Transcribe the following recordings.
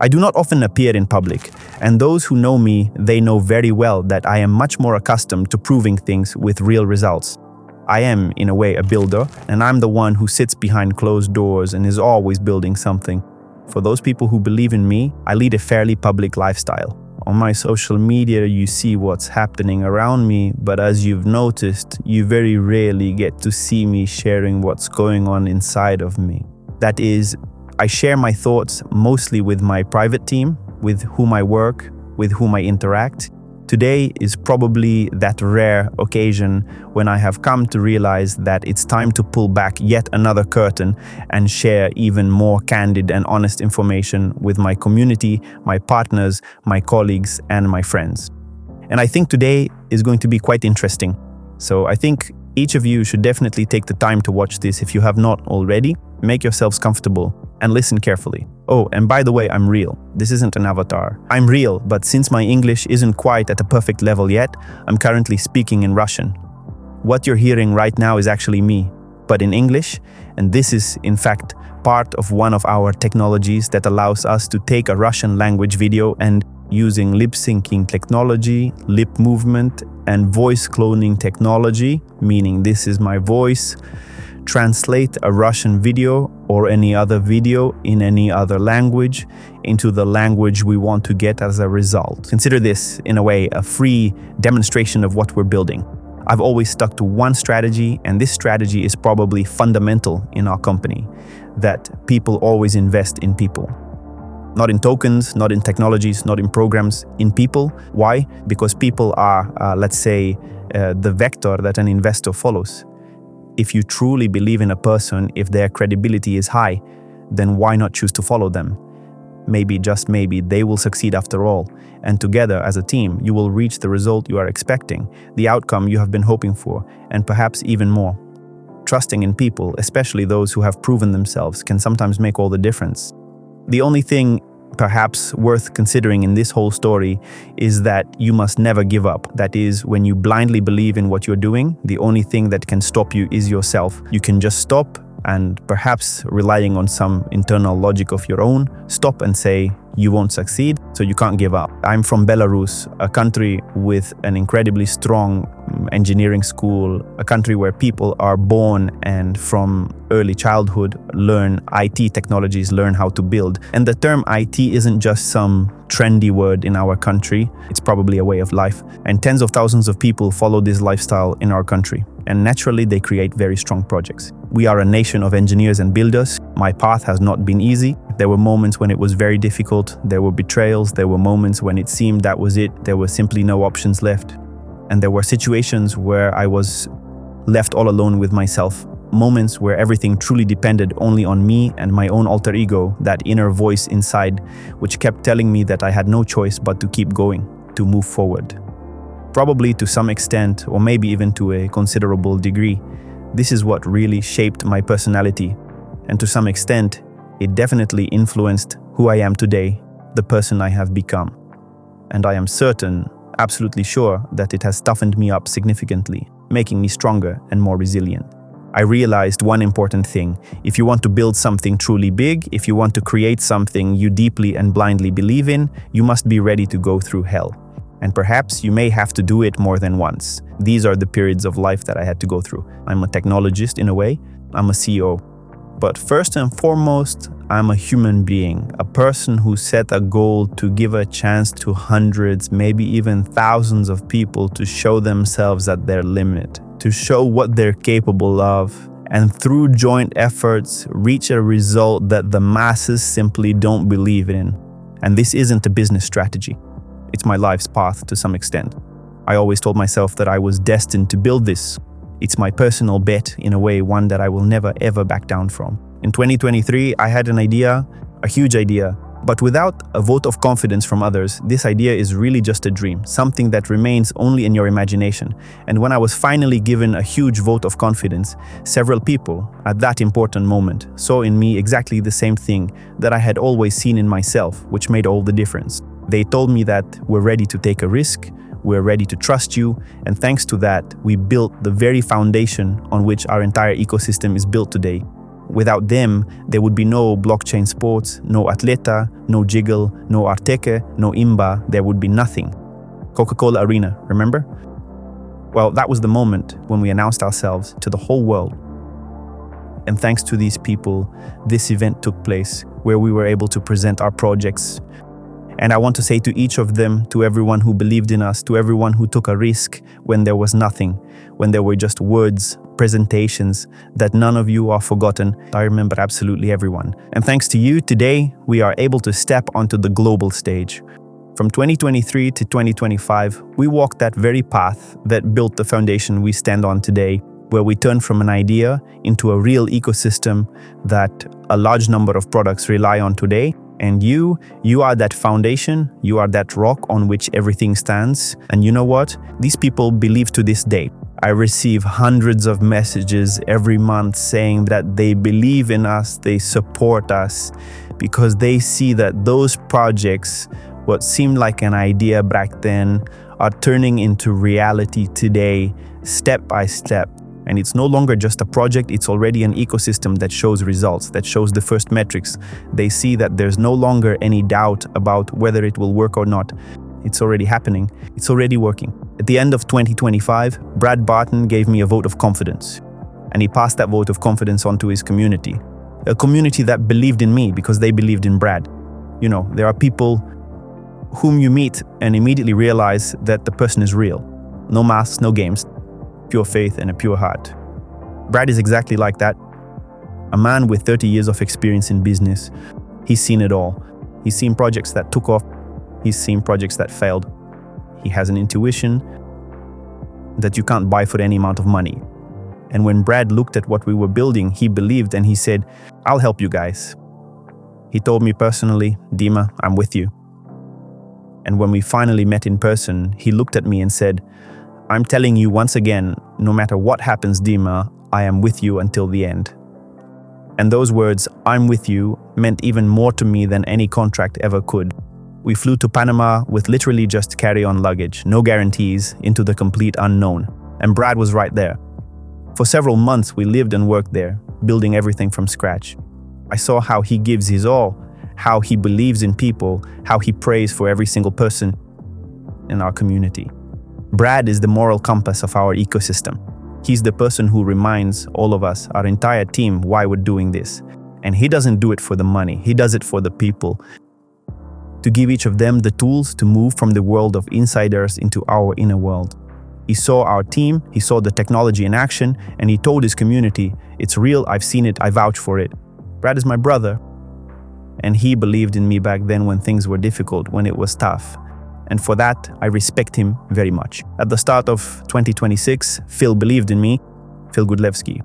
I do not often appear in public, and those who know me, they know very well that I am much more accustomed to proving things with real results. I am, in a way, a builder, and I'm the one who sits behind closed doors and is always building something. For those people who believe in me, I lead a fairly public lifestyle. On my social media, you see what's happening around me, but as you've noticed, you very rarely get to see me sharing what's going on inside of me. That is, I share my thoughts mostly with my private team, with whom I work, with whom I interact. Today is probably that rare occasion when I have come to realize that it's time to pull back yet another curtain and share even more candid and honest information with my community, my partners, my colleagues, and my friends. And I think today is going to be quite interesting. So I think each of you should definitely take the time to watch this if you have not already. Make yourselves comfortable and listen carefully. Oh, and by the way, I'm real. This isn't an avatar. I'm real, but since my English isn't quite at a perfect level yet, I'm currently speaking in Russian. What you're hearing right now is actually me, but in English, and this is, in fact, part of one of our technologies that allows us to take a Russian language video and, using lip syncing technology, lip movement, and voice cloning technology, meaning this is my voice, translate a Russian video or any other video in any other language into the language we want to get as a result. Consider this, in a way, a free demonstration of what we're building. I've always stuck to one strategy, and this strategy is probably fundamental in our company, that people always invest in people. Not in tokens, not in technologies, not in programs, in people. Why? Because people are, let's say, the vector that an investor follows. If you truly believe in a person, if their credibility is high, then why not choose to follow them? Maybe, just maybe, they will succeed after all. And together, as a team, you will reach the result you are expecting, the outcome you have been hoping for, and perhaps even more. Trusting in people, especially those who have proven themselves, can sometimes make all the difference. The only thing perhaps worth considering in this whole story is that you must never give up. That is, when you blindly believe in what you're doing, the only thing that can stop you is yourself. You can just stop and, perhaps relying on some internal logic of your own, stop and say, you won't succeed, so you can't give up. I'm from Belarus, a country with an incredibly strong engineering school, a country where people are born and from early childhood learn IT technologies, learn how to build. And the term IT isn't just some trendy word in our country, it's probably a way of life. And tens of thousands of people follow this lifestyle in our country. And naturally, they create very strong projects. We are a nation of engineers and builders. My path has not been easy. There were moments when it was very difficult. There were betrayals. There were moments when it seemed that was it. There were simply no options left. And there were situations where I was left all alone with myself. Moments where everything truly depended only on me and my own alter ego, that inner voice inside, which kept telling me that I had no choice but to keep going, to move forward. Probably to some extent, or maybe even to a considerable degree, this is what really shaped my personality. And to some extent, it definitely influenced who I am today, the person I have become. And I am certain, absolutely sure, that it has toughened me up significantly, making me stronger and more resilient. I realized one important thing. If you want to build something truly big, if you want to create something you deeply and blindly believe in, you must be ready to go through hell. And perhaps you may have to do it more than once. These are the periods of life that I had to go through. I'm a technologist in a way. I'm a CEO. But first and foremost, I'm a human being, a person who set a goal to give a chance to hundreds, maybe even thousands of people to show themselves at their limit, to show what they're capable of, and through joint efforts, reach a result that the masses simply don't believe in. And this isn't a business strategy. It's my life's path to some extent. I always told myself that I was destined to build this. It's my personal bet, in a way, one that I will never ever back down from. In 2023, I had an idea, a huge idea, but without a vote of confidence from others, this idea is really just a dream, something that remains only in your imagination. And when I was finally given a huge vote of confidence, several people, at that important moment, saw in me exactly the same thing that I had always seen in myself, which made all the difference. They told me that we're ready to take a risk, we're ready to trust you, and thanks to that, we built the very foundation on which our entire ecosystem is built today. Without them, there would be no blockchain sports, no Atqm, no Jiggle, no Atqm, no IMBA. There would be nothing. Coca-Cola Arena, remember? Well, that was the moment when we announced ourselves to the whole world. And thanks to these people, this event took place where we were able to present our projects. And I want to say to each of them, to everyone who believed in us, to everyone who took a risk when there was nothing, when there were just words, presentations, that none of you are forgotten. I remember absolutely everyone. And thanks to you, today, we are able to step onto the global stage. From 2023 to 2025, we walked that very path that built the foundation we stand on today, where we turn from an idea into a real ecosystem that a large number of products rely on today. And you are that foundation, you are that rock on which everything stands. And you know what? These people believe to this day. I receive hundreds of messages every month saying that they believe in us, they support us, because they see that those projects, what seemed like an idea back then, are turning into reality today, step by step. And it's no longer just a project, it's already an ecosystem that shows results, that shows the first metrics. They see that there's no longer any doubt about whether it will work or not. It's already happening, it's already working. At the end of 2025, Brad Barton gave me a vote of confidence. And he passed that vote of confidence on to his community. A community that believed in me because they believed in Brad. You know, there are people whom you meet and immediately realize that the person is real. No masks, no games, pure faith and a pure heart. Brad is exactly like that. A man with 30 years of experience in business. He's seen it all. He's seen projects that took off. He's seen projects that failed. He has an intuition that you can't buy for any amount of money. And when Brad looked at what we were building, he believed and he said, I'll help you guys. He told me personally, Dima, I'm with you. And when we finally met in person, he looked at me and said, I'm telling you once again, no matter what happens, Dima, I am with you until the end. And those words, I'm with you, meant even more to me than any contract ever could. We flew to Panama with literally just carry-on luggage, no guarantees, into the complete unknown. And Brad was right there. For several months, we lived and worked there, building everything from scratch. I saw how he gives his all, how he believes in people, how he prays for every single person in our community. Brad is the moral compass of our ecosystem. He's the person who reminds all of us, our entire team, why we're doing this. And he doesn't do it for the money, he does it for the people. To give each of them the tools to move from the world of insiders into our inner world. He saw our team, he saw the technology in action, and he told his community, it's real, I've seen it, I vouch for it. Brad is my brother. And he believed in me back then when things were difficult, when it was tough. And for that, I respect him very much. At the start of 2026, Phil believed in me, Phil Gudlewski.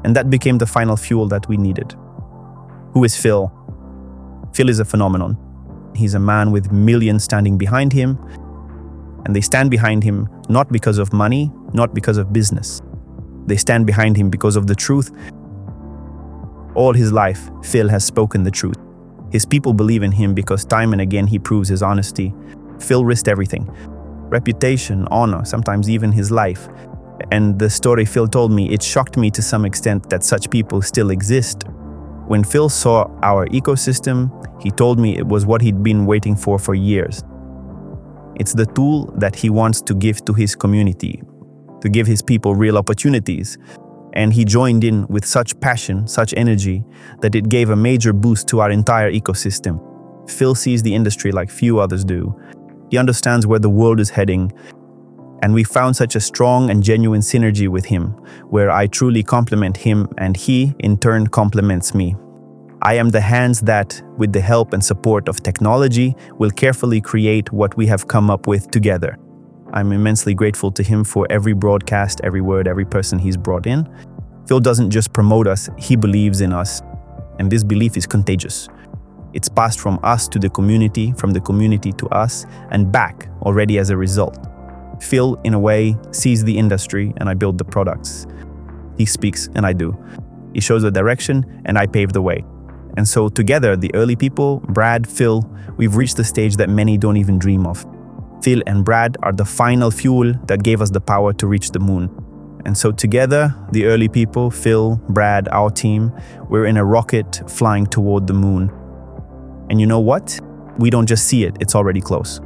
And that became the final fuel that we needed. Who is Phil? Phil is a phenomenon. He's a man with millions standing behind him. And they stand behind him not because of money, not because of business. They stand behind him because of the truth. All his life, Phil has spoken the truth. His people believe in him because time and again he proves his honesty. Phil risked everything. Reputation, honor, sometimes even his life. And the story Phil told me, it shocked me to some extent that such people still exist. When Phil saw our ecosystem, he told me it was what he'd been waiting for years. It's the tool that he wants to give to his community, to give his people real opportunities. And he joined in with such passion, such energy, that it gave a major boost to our entire ecosystem. Phil sees the industry like few others do. He understands where the world is heading. And we found such a strong and genuine synergy with him, where I truly compliment him and he, in turn, compliments me. I am the hands that, with the help and support of technology, will carefully create what we have come up with together. I'm immensely grateful to him for every broadcast, every word, every person he's brought in. Phil doesn't just promote us, he believes in us. And this belief is contagious. It's passed from us to the community, from the community to us, and back already as a result. Phil, in a way, sees the industry and I build the products. He speaks and I do. He shows the direction and I pave the way. And so together, the early people, Brad, Phil, we've reached the stage that many don't even dream of. Phil and Brad are the final fuel that gave us the power to reach the moon. And so together, the early people, Phil, Brad, our team, we're in a rocket flying toward the moon. And you know what? We don't just see it, it's already close.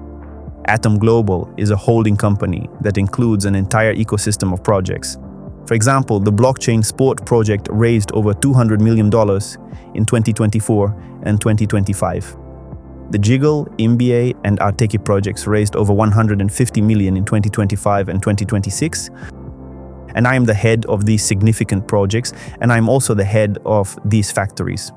ATOM Global is a holding company that includes an entire ecosystem of projects. For example, the blockchain Sport project raised over $200 million in 2024 and 2025. The JGGL, IMBA, and TEKI projects raised over $150 million in 2025 and 2026. And I am the head of these significant projects, and I'm also the head of these factories.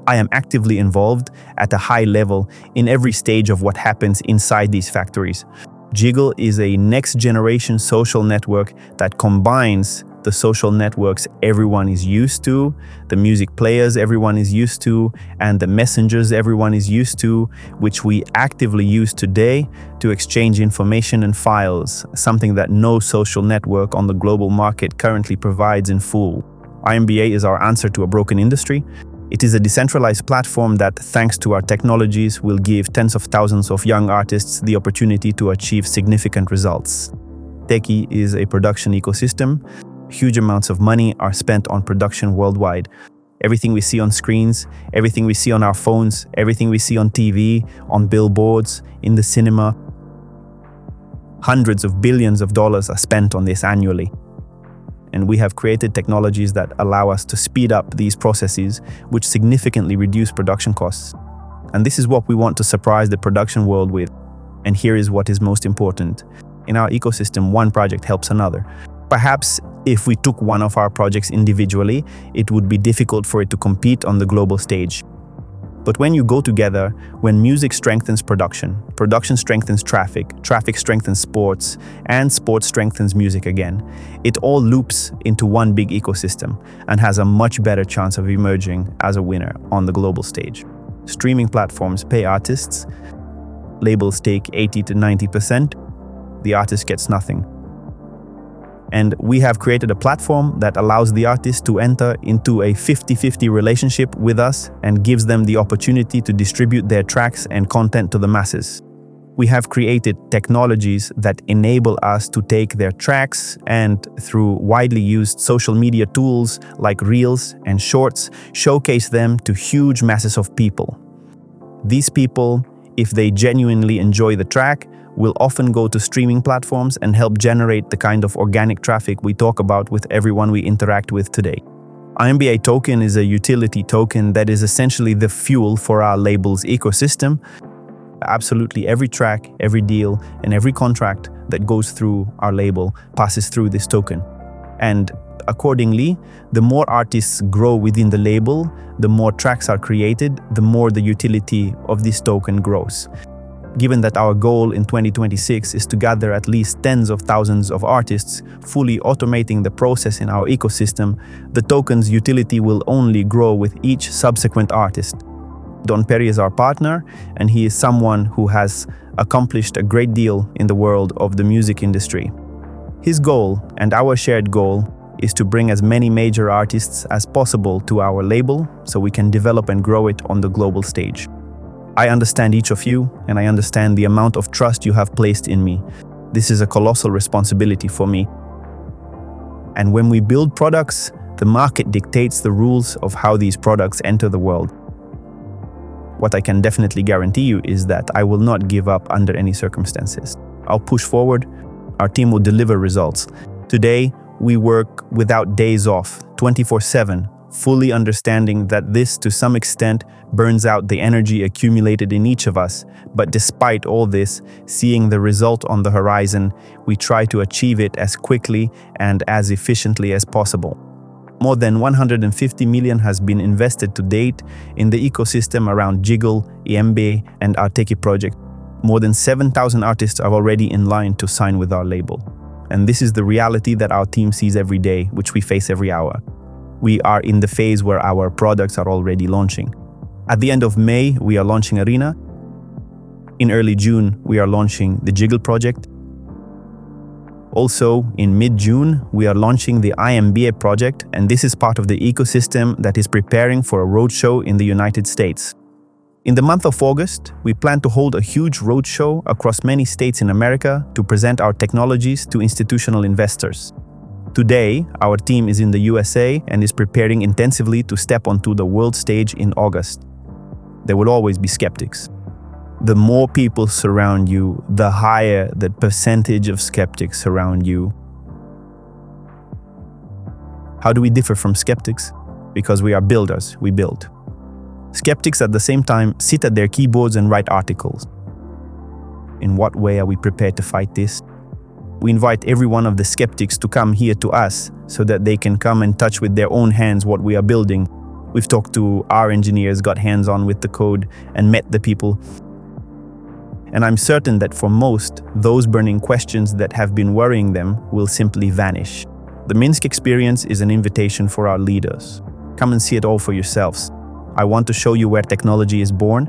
I am actively involved at a high level in every stage of what happens inside these factories. JGGL is a next-generation social network that combines the social networks everyone is used to, the music players everyone is used to, and the messengers everyone is used to, which we actively use today to exchange information and files, something that no social network on the global market currently provides in full. IMBA is our answer to a broken industry. It is a decentralized platform that, thanks to our technologies, will give tens of thousands of young artists the opportunity to achieve significant results. TEKI is a production ecosystem. Huge amounts of money are spent on production worldwide. Everything we see on screens, everything we see on our phones, everything we see on TV, on billboards, in the cinema. Hundreds of billions of dollars are spent on this annually. And we have created technologies that allow us to speed up these processes, which significantly reduce production costs. And this is what we want to surprise the production world with. And here is what is most important. In our ecosystem, one project helps another. Perhaps if we took one of our projects individually, it would be difficult for it to compete on the global stage. But when you go together, when music strengthens production, production strengthens traffic, traffic strengthens sports, and sports strengthens music again, it all loops into one big ecosystem and has a much better chance of emerging as a winner on the global stage. Streaming platforms pay artists, labels take 80 to 90%, the artist gets nothing. And we have created a platform that allows the artist to enter into a 50-50 relationship with us and gives them the opportunity to distribute their tracks and content to the masses. We have created technologies that enable us to take their tracks and, through widely used social media tools like Reels and Shorts, showcase them to huge masses of people. These people, if they genuinely enjoy the track, will often go to streaming platforms and help generate the kind of organic traffic we talk about with everyone we interact with today. IMBA token is a utility token that is essentially the fuel for our label's ecosystem. Absolutely every track, every deal, and every contract that goes through our label passes through this token. And accordingly, the more artists grow within the label, the more tracks are created, the more the utility of this token grows. Given that our goal in 2026 is to gather at least tens of thousands of artists, fully automating the process in our ecosystem, the token's utility will only grow with each subsequent artist. Don Perry is our partner, and he is someone who has accomplished a great deal in the world of the music industry. His goal, and our shared goal, is to bring as many major artists as possible to our label so we can develop and grow it on the global stage. I understand each of you, and I understand the amount of trust you have placed in me. This is a colossal responsibility for me. And when we build products, the market dictates the rules of how these products enter the world. What I can definitely guarantee you is that I will not give up under any circumstances. I'll push forward. Our team will deliver results. Today, we work without days off, 24/7, fully understanding that this, to some extent, burns out the energy accumulated in each of us. But despite all this, seeing the result on the horizon, we try to achieve it as quickly and as efficiently as possible. More than 150 million has been invested to date in the ecosystem around JGGL, IMBA, and our TEKI project. More than 7,000 artists are already in line to sign with our label. And this is the reality that our team sees every day, which we face every hour. We are in the phase where our products are already launching. At the end of May, we are launching Arena. In early June, we are launching the JGGL project. Also, in mid-June, we are launching the IMBA project, and this is part of the ecosystem that is preparing for a roadshow in the United States. In the month of August, we plan to hold a huge roadshow across many states in America to present our technologies to institutional investors. Today, our team is in the USA and is preparing intensively to step onto the world stage in August. There will always be skeptics. The more people surround you, the higher the percentage of skeptics surround you. How do we differ from skeptics? Because we are builders, we build. Skeptics at the same time sit at their keyboards and write articles. In what way are we prepared to fight this? We invite every one of the skeptics to come here to us so that they can come and touch with their own hands what we are building. We've talked to our engineers, got hands-on with the code, and met the people. And I'm certain that for most, those burning questions that have been worrying them will simply vanish. The Minsk experience is an invitation for our leaders. Come and see it all for yourselves. I want to show you where technology is born,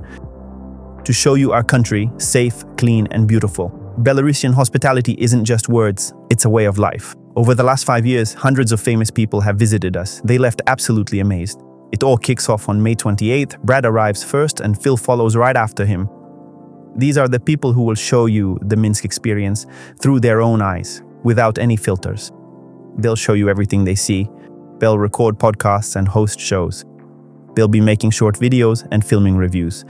to show you our country safe, clean, and beautiful. Belarusian hospitality isn't just words, it's a way of life. Over the last 5 years, hundreds of famous people have visited us. They left absolutely amazed. It all kicks off on May 28th. Brad arrives first and Phil follows right after him. These are the people who will show you the Minsk experience through their own eyes, without any filters. They'll show you everything they see. They'll record podcasts and host shows. They'll be making short videos and filming reviews.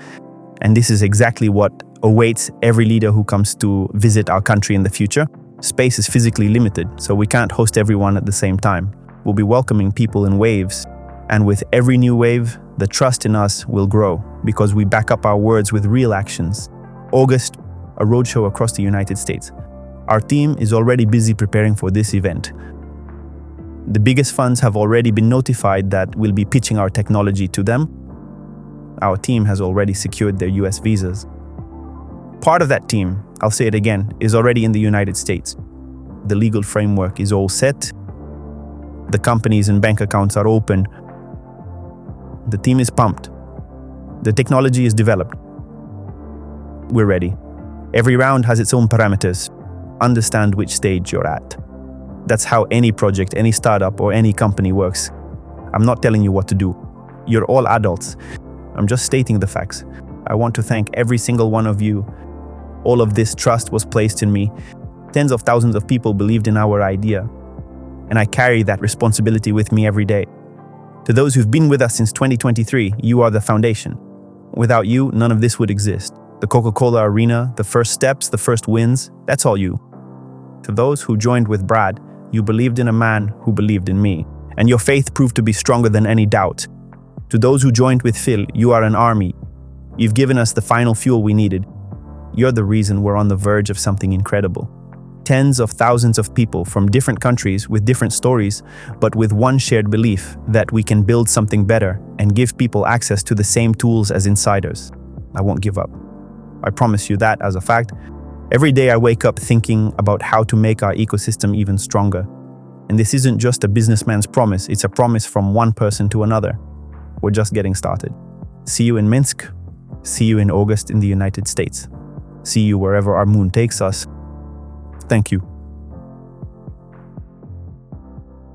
And this is exactly what awaits every leader who comes to visit our country in the future. Space is physically limited, so we can't host everyone at the same time. We'll be welcoming people in waves. And with every new wave, the trust in us will grow because we back up our words with real actions. August, a roadshow across the United States. Our team is already busy preparing for this event. The biggest funds have already been notified that we'll be pitching our technology to them. Our team has already secured their US visas. Part of that team, I'll say it again, is already in the United States. The legal framework is all set. The companies and bank accounts are open. The team is pumped. The technology is developed. We're ready. Every round has its own parameters. Understand which stage you're at. That's how any project, any startup, or any company works. I'm not telling you what to do. You're all adults. I'm just stating the facts. I want to thank every single one of you. All of this trust was placed in me. Tens of thousands of people believed in our idea. And I carry that responsibility with me every day. To those who've been with us since 2023, you are the foundation. Without you, none of this would exist. The Coca-Cola arena, the first steps, the first wins, that's all you. To those who joined with Brad, you believed in a man who believed in me. And your faith proved to be stronger than any doubt. To those who joined with Phil, you are an army. You've given us the final fuel we needed. You're the reason we're on the verge of something incredible. Tens of thousands of people from different countries with different stories, but with one shared belief that we can build something better and give people access to the same tools as insiders. I won't give up. I promise you that as a fact. Every day I wake up thinking about how to make our ecosystem even stronger. And this isn't just a businessman's promise, it's a promise from one person to another. We're just getting started. See you in Minsk. See you in August in the United States. See you wherever our moon takes us. Thank you.